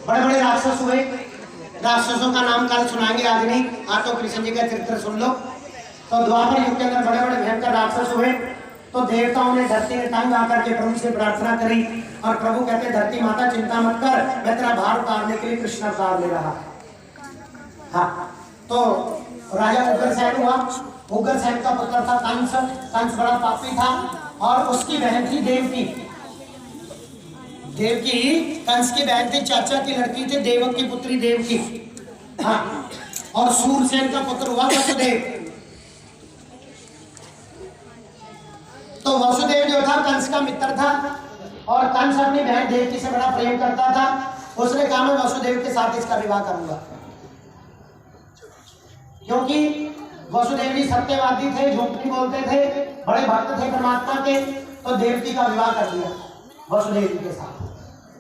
बड़े बड़े राक्षस हुए। राक्षसों का नाम कल सुनाएंगे, आज नहीं, आज तो कृष्ण जी का चरित्र सुन लो। तो द्वापर युग के अंदर बड़े बड़े भयंकर राक्षस हुए। तो देवताओं ने धरती में तंग आकर के प्रभु से प्रार्थना करी और प्रभु कहते धरती माता चिंता मत कर, मैं तेरा भार उतारने के लिए कृष्ण अवतार ले रहा। हाँ, तो राजा उग्रसेन हुआ। उग्रसेन का पुत्र था कंस। कंस बड़ा पापी था और उसकी बहन थी देवकी। देवकी कंस की बहन थी, चाचा की लड़की थी, देवक की पुत्री देवकी। हाँ, और सूरसेन का पुत्र हुआ वसुदेव। तो वसुदेव जो था कंस का मित्र था और कंस अपनी बहन देवकी से बड़ा प्रेम करता था। उसने कहा मैं वसुदेव के साथ इसका विवाह करूंगा, क्योंकि वसुदेव जी सत्यवादी थे, झूठ नहीं बोलते थे, बड़े भक्त थे परमात्मा के। तो देवकी का विवाह कर दिया वसुदेव जी के साथ।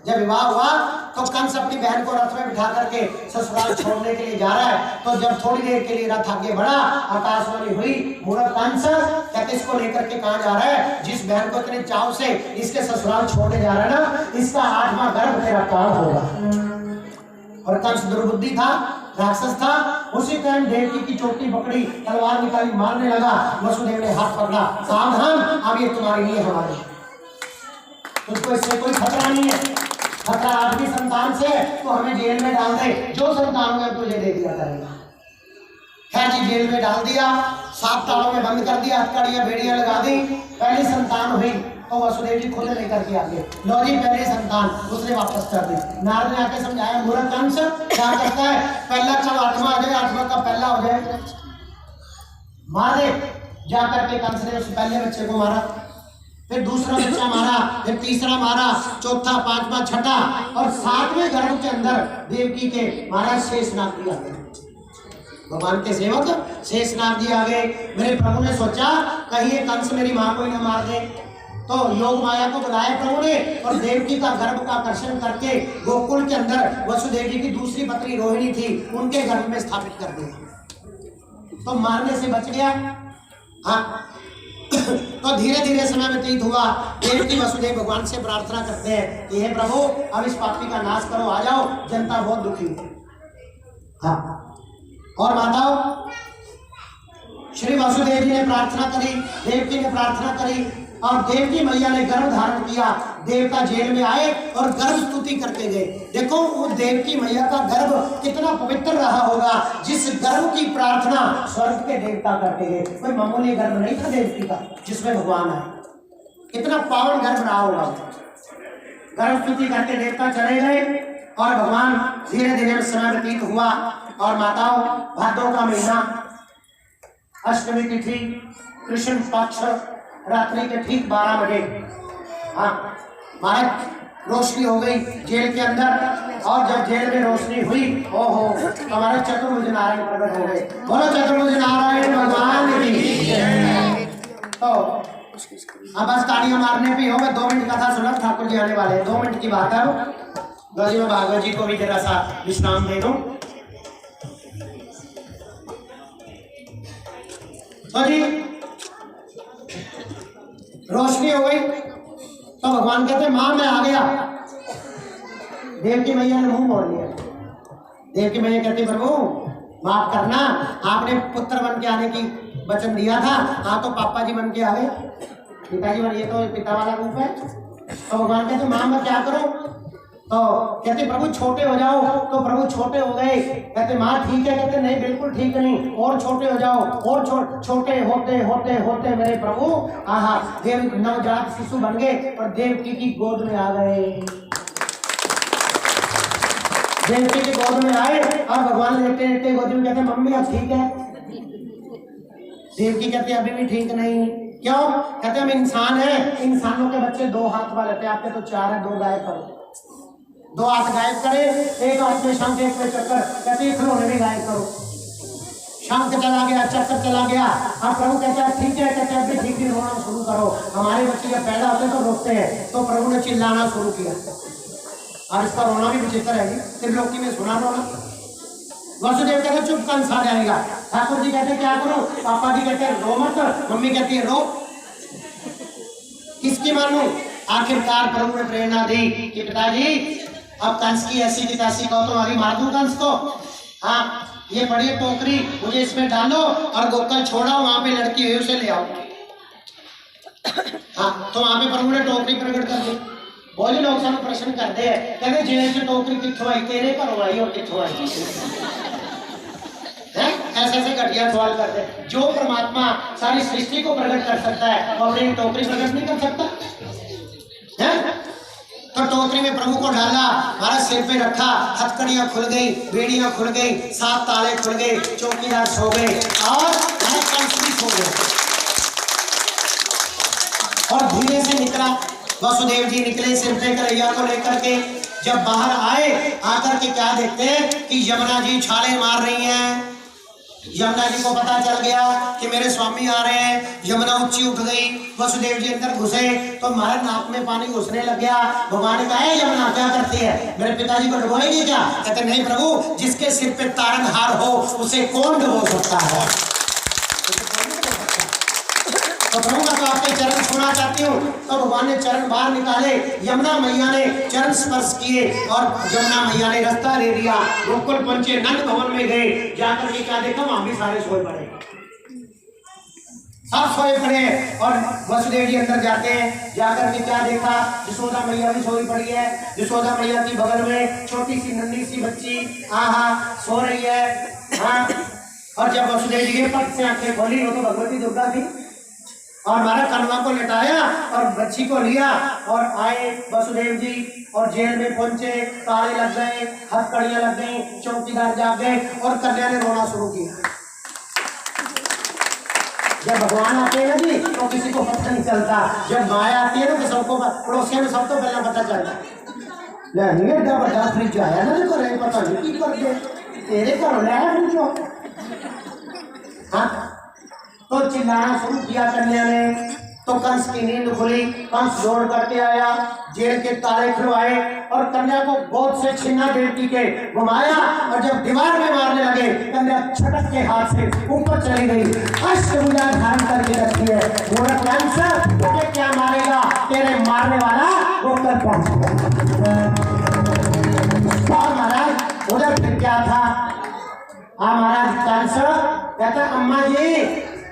जब विवाह हुआ तो कंस अपनी बहन को रथ में बिठा करके ससुराल छोड़ने के लिए जा रहा है। तो जब थोड़ी देर के लिए रथ आगे बढ़ा, आकाशवाणी हुई, मूर्ख कंस कहते इसको लेकर के कहां जा रहा है? जिस बहन को इतने चाव से इसके ससुराल छोड़ने जा रहा है ना, इसका 8वां गर्भ तेरा काल होगा। और कंस दुर्बुद्धि था, राक्षस था। उसी टाइम देवकी की चोटी पकड़ी, तलवार निकाली, मारने लगा। वसुदेव ने हाथ पकड़ा, सावधान, अब ये तुम्हारी नहीं है, हमारी। तुझको इससे कोई खतरा नहीं है। खतरा आदमी संतान से, तो हमें जेल में डाल दे, जो संतान में तुझे दे दिया करेगा। खैर जी, जेल में डाल दिया, 7 तालों में बंद कर दिया, हथकड़ियां बेड़ियां लगा दी। पहली संतान हुई तो वसुदेव जी खुद लेकर के आ गए, लो जी पहली संतान, उसने वापस कर दी। नारद ने आके समझाया, मूर्ख कंस क्या करता है, पहला कब 8वां आ जाए, 8वां का पहला हो जाए, मार दे। जाकर के कंस ने उस पहले बच्चे को मारा, फिर दूसरा बच्चा मारा, फिर तीसरा मारा, चौथा, 5वां, छठा और 7वें गर्भ के अंदर देवकी के महाराज शेषनाग जी आ गए। भगवान के सेवक शेषनाग जी आ गए। मेरे प्रभु ने सोचा कहीं ये कंस मेरी मां को ही न मार दे, तो योग माया को बुलाया प्रभु ने और देवकी का गर्भ का आकर्षण करके गोकुल के अंदर वसुदेव जी की दूसरी पत्नी रोहिणी थी, उनके गर्भ में स्थापित कर दिया। तो मारने से बच गया। हाँ, तो धीरे धीरे समय व्यतीत हुआ। देवकी वसुदेव भगवान से प्रार्थना करते हैं कि हे प्रभु अब इस पापी का नाश करो, आ जाओ, जनता बहुत दुखी है। हाँ, और माताओं, श्री वसुदेव जी ने प्रार्थना करी, देवकी ने प्रार्थना करी और देवकी मैया ने गर्भ धारण किया। देवता जेल में आए और गर्भ स्तुति करके गए। देखो वो देवकी मैया का गर्भ कितना पवित्र रहा होगा, जिस गर्भ की प्रार्थना स्वर्ग के देवता करके गए। कोई मामूली गर्भ नहीं था देवकी का, जिसमें भगवान आए, कितना पावन गर्भ रहा होगा। गर्भ स्तुति करके देवता चले गए और भगवान धीरे धीरे समय व्यतीत हुआ। और माताओं, भादों का महीना, अष्टमी तिथि, कृष्ण पक्ष, रात्रि के ठीक 12 बजे, हाँ महाराज रोशनी हो गई जेल के अंदर। और जब जेल में रोशनी हुई, ओहो, हमारे चतुर्भुज नारायण प्रकट हो गए। बोलो चतुर्भुज नारायण भगवान की। तो अब बस तालियां मारने पे हो गए। 2 मिनट कथा सुना, ठाकुर जी आने वाले हैं, 2 मिनट की बात है। गौरी में भागवत जी को भी जरा सा विश्राम दे दो। तो जी रोशनी हो गई तो भगवान कहते मां मैं आ गया। देवकी मैया ने मुंह मोड़ लिया। देवकी मैया कहती प्रभु माफ करना, आपने पुत्र बन के आने की वचन दिया था, आप तो पापा जी बन के आ गए, पिताजी बन, ये तो पिता वाला रूप है। तो भगवान कहते मां मैं क्या करूं? तो कहते प्रभु छोटे हो जाओ। तो प्रभु छोटे हो गए। कहते माँ ठीक है, कहते नहीं बिल्कुल ठीक नहीं, और छोटे हो जाओ। और छोटे होते होते होते मेरे प्रभु आहा देव नवजात शिशु बन गए और देवकी की गोद में आ गए। देवकी की गोद में आए और भगवान लेटे लेटे गोद में कहते मम्मी अब ठीक है। देवकी कहते अभी भी ठीक नहीं। क्यों? कहते हम इंसान हैं, इंसानों के बच्चे 2 हाथ वाले थे, आपके तो 4 है, 2 गायब करो। 2 हाथ गायब करे, एक हाथ में शंख, एक में चक्कर, कहते खिलौने भी गायब करो। शंख चला गया, चक्कर चला गया। अब प्रभु कहते हैं ठीक है, कहते हैं अभी ठीक भी रोना शुरू करो। हमारे बच्चे जब पैदा होते तो रोकते हैं, तो प्रभु ने चिल्लाना शुरू किया और इसका रोना भी विचित्र है। त्रिलोकी में सुना रोना। वसुदेव कहते चुप, कंस आ जाएगा। ठाकुर जी कहते क्या करो? पापा जी कहते रो मत, मम्मी कहती है रो। किसकी मानू? आखिरकार प्रभु ने प्रेरणा दी कि पिताजी अब कंस की ऐसी की तैसी कहो तो अभी मार दूं कंस को। हाँ, ये बड़ी टोकरी, मुझे इसमें डालो और गोकल छोड़ो, वहां पे लड़की है उसे ले आओ। हाँ, तो वहां पे प्रभु ने टोकरी प्रकट कर दी। बोले लोग सब प्रश्न करते हैं, कहते जेल से टोकरी किथों आई, तेरे घरों आई और किथों आई? ऐसे ऐसे घटिया सवाल करते हैं। जो परमात्मा सारी सृष्टि को प्रकट कर सकता है वो अपनी टोकरी प्रकट नहीं कर सकता है? तो टोकरी में प्रभु को डाला, महाराज सिर पे रखा, हथकड़ियां खुल गई, बेड़ियां खुल गई, 7 ताले खुल गए, चौकीदार सो गए और सो गए। और धीरे से निकला वसुदेव जी, निकले सिर पे कन्हैया को लेकर के। जब बाहर आए, आकर के क्या देखते हैं कि यमुना जी छाले मार रही हैं। यमुना जी को पता चल गया कि मेरे स्वामी आ रहे हैं। यमुना ऊंची उठ गई, वसुदेव जी अंदर घुसे तो महाराज नाक में पानी घुसने लग गया। भगवान ने कहा, यमुना क्या करती है, मेरे पिताजी को डुबोएगी क्या? कहते नहीं प्रभु, जिसके सिर पे तारनहार हो उसे कौन डुबो सकता है। तो प्रभु का तो आपके चरण छूना चाहती हूँ। तो भगवान ने चरण बाहर निकाले, यमुना मैया ने चरण स्पर्श किए और यमुना मैया ने रास्ता ले लिया। गोकुल पहुंचे, नंद भवन में गए, जाकर के क्या देखा, वहां भी सारे सोए पड़े, सब सोए पड़े। और वसुदेव जी अंदर जाते हैं, जाकर के क्या देखा, यशोदा मैया भी सोई पड़ी है। यशोदा मैया की बगल में छोटी सी नन्ही सी बच्ची सो रही है। हाँ, और जब वसुदेव जी के पट से आंखें खोली, वो तो भगवती दुर्गा थी। और हमारा कन्वा को लटाया और बच्ची को लिया और आए वसुदेव जी और जेल में पहुंचे। ताले लग गए, हथकड़ियां लग गई, चौकीदार जाग गए और कन्या ने रोना शुरू किया। जब भगवान आते हैं ना जी तो किसी को पता नहीं चलता, जब माया आती है ना तो सबको, पड़ोसियों में सबको पहले पता चलता। एडा बड़ा फ्रिज आया ना, तो करे पता नहीं की कर दे तेरे घर लाया फ्रिज। हाँ, तो चिल्लाना शुरू किया कन्या ने। तो कंस की नींद खुली, कंस दौड़ करके आया, जेल के ताले खुलवाए और कन्या को गोद से छिन्ना देवती के घुमाया। और जब दीवार में मारने लगे, कन्या छटक के हाथ से ऊपर चली गई, अष्टभुजा धारण करके रखी है। मूर्ख वंश, तुझे क्या मारेगा, तेरे मारने वाला गोकर पहुंचेगा। और महाराज उधर फिर क्या था, महाराज कंस कहता, अम्मा जी,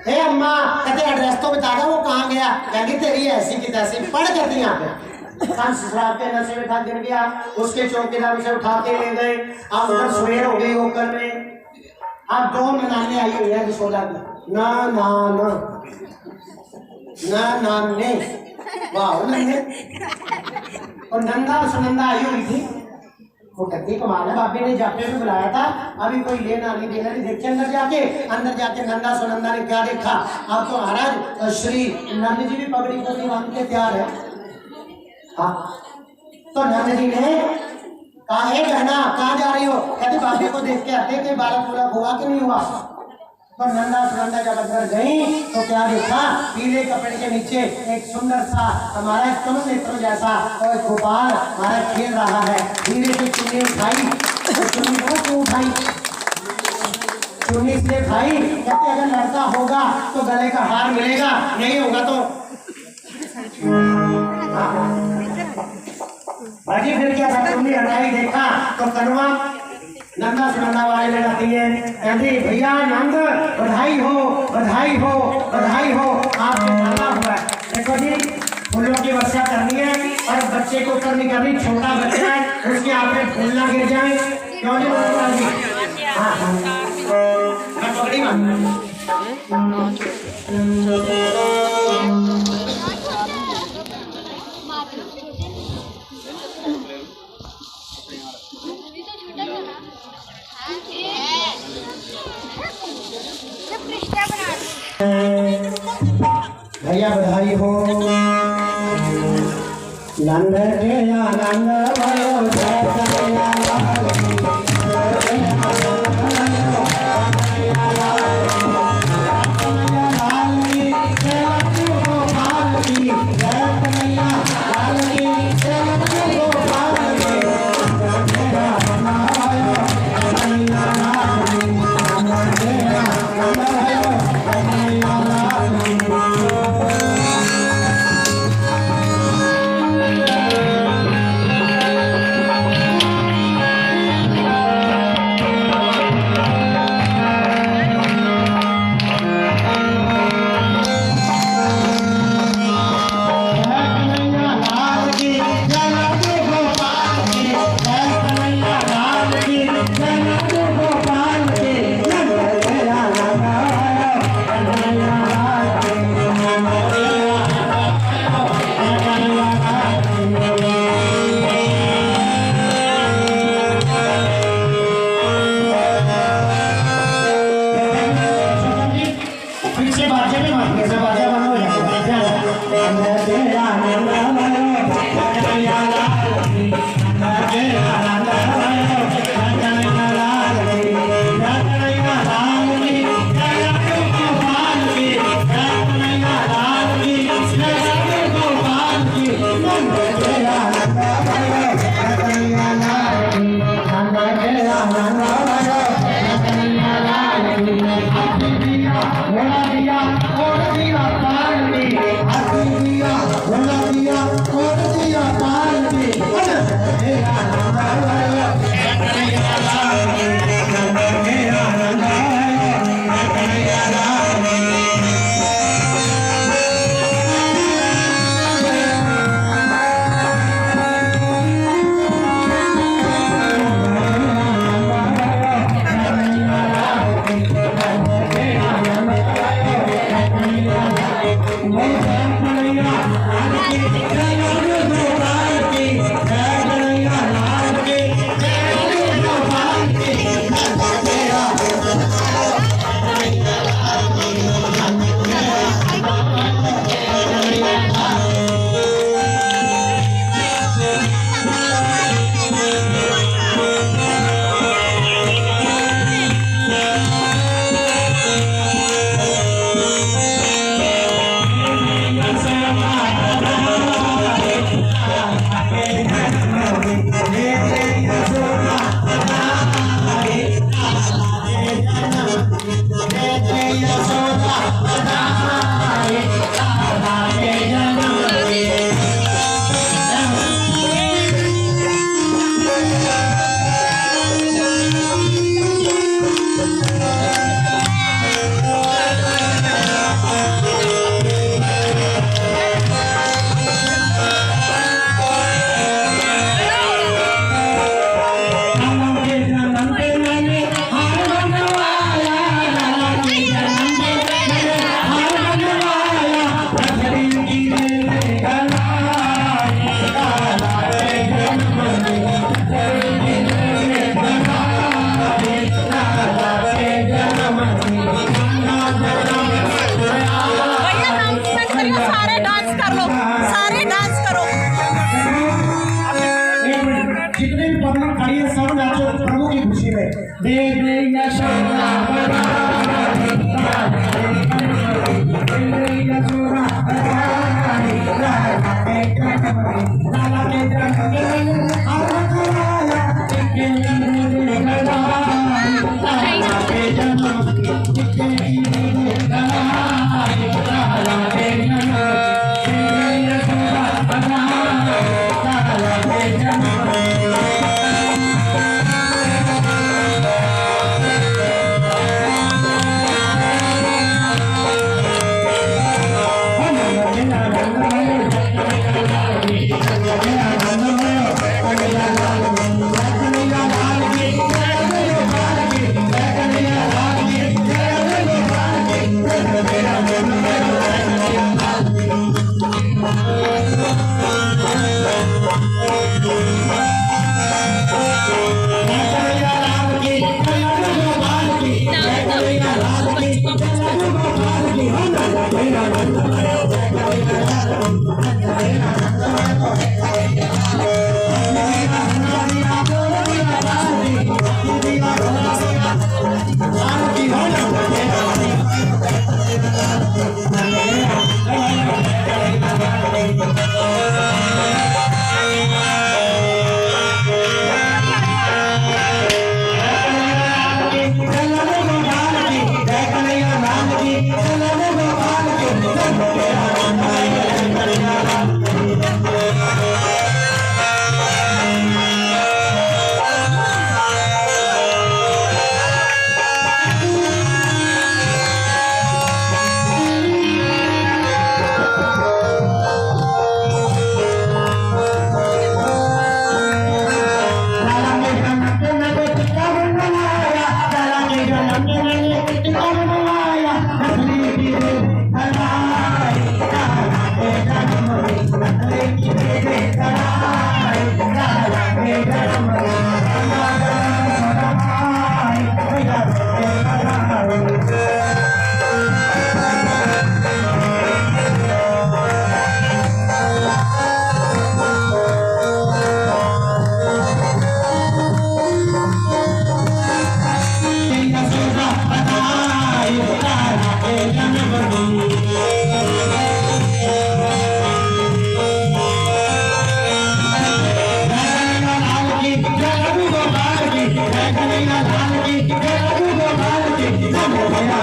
हे अम्मा, कहते एड्रेस तो बता दो, वो कहाँ गया? कहती तेरी ऐसी की तैसी पढ़ करती यहाँ पे। कंस शराब के नशे में था, गिर गया, उसके चौकीदार उसे उठा के ले गए। अब उधर सवेर हो गई होकर में। अब 2 ननाने आई हुई है यशोदा की, ना ना ना ना नाने, वाह नन्हे, और नंदा सुनंदा आई हुई थी। वो कहती कमाल है, बाबे ने जापे में बुलाया था, अभी कोई लेना नहीं देना नहीं। देखिए अंदर जाके नंदा सुनंदा ने क्या देखा। अब तो महाराज श्री नंद जी भी पगड़ी पगड़ी बांध के तैयार है। हाँ, तो नंद जी ने कहा, हे बहना कहाँ जा रही हो? कहते बाबे को देख के आते कि बालक पूरा हुआ कि नहीं हुआ। तो नंदा सुनंदा जब अंदर गई तो क्या देखा, पीले कपड़े के नीचे एक सुंदर सा हमारा कमल नेत्र जैसा और गोपाल हमारा खेल रहा है। धीरे से चुन्नी उठाई, चुन्नी को उठाई, चुन्नी से खाई। कहते अगर लड़का होगा तो गले का हार मिलेगा, नहीं होगा तो बाजी। फिर क्या था, चुन्नी हटाई, देखा तो कनवा नंदा सुनंदा वाले लगाती है। कहती भैया नंद, बधाई हो बधाई हो बधाई हो, आपको नाना हुआ है। देखो जी, फूलों की वर्षा करनी है और बच्चे को करनी करनी, छोटा बच्चा है, उसके हाथ में फूल ना गिर जाए। क्यों जी बाबा जी? हाँ, मैं पकड़ी मां। भैया बधाई हो, नंद के आनंद भयो जय जितने भी पब्लिक खड़ी है सब नाचो प्रभु की खुशी में। दे दे यशोदा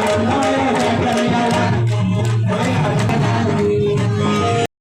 Hallelujah.